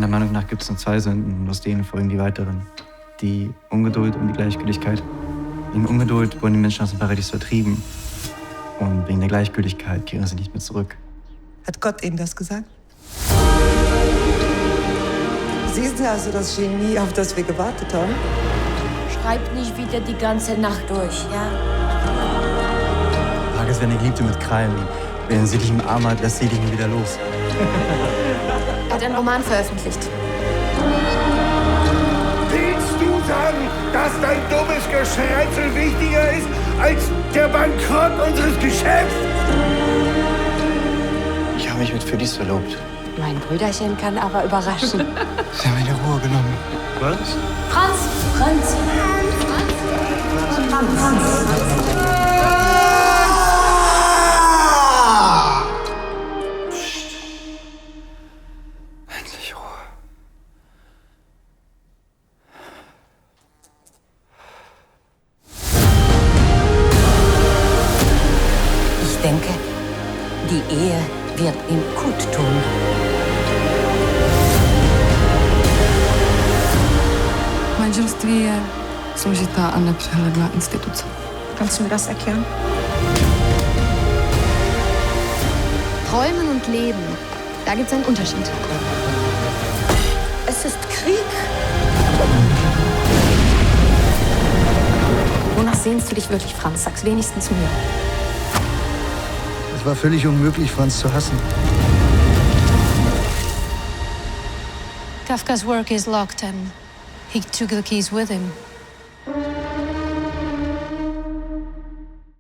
Meiner Meinung nach gibt es nur zwei Sünden und aus denen folgen die weiteren. Die Ungeduld und die Gleichgültigkeit. Wegen Ungeduld wurden die Menschen aus dem Paradies vertrieben. Und wegen der Gleichgültigkeit kehren sie nicht mehr zurück. Hat Gott Ihnen das gesagt? Sie sind also das Genie, auf das wir gewartet haben? Schreibt nicht wieder die ganze Nacht durch, ja? Frage ist, wenn eine Geliebte mit Krallen, wenn sie dich im Arm hat, lässt sie dich nie wieder los. Er hat einen Roman veröffentlicht. Willst du sagen, dass dein dummes Geschränzel wichtiger ist als der Bankrott unseres Geschäfts? Ich habe mich mit Phyllis verlobt. Mein Brüderchen kann aber überraschen. Sie haben mir die Ruhe genommen. Was? Franz! Franz! Endlich Ruhe. Ich denke, die Ehe wird ihm gut tun. Manželství je složitá a nepřehledná instituce. Kannst du mir das erklären? Träumen und Leben, da gibt es einen Unterschied. Es ist Krieg. Wonach sehnst du dich wirklich, Franz? Sag's wenigstens mir. Es war völlig unmöglich, Franz zu hassen. Kafka's work is locked and he took the keys with him.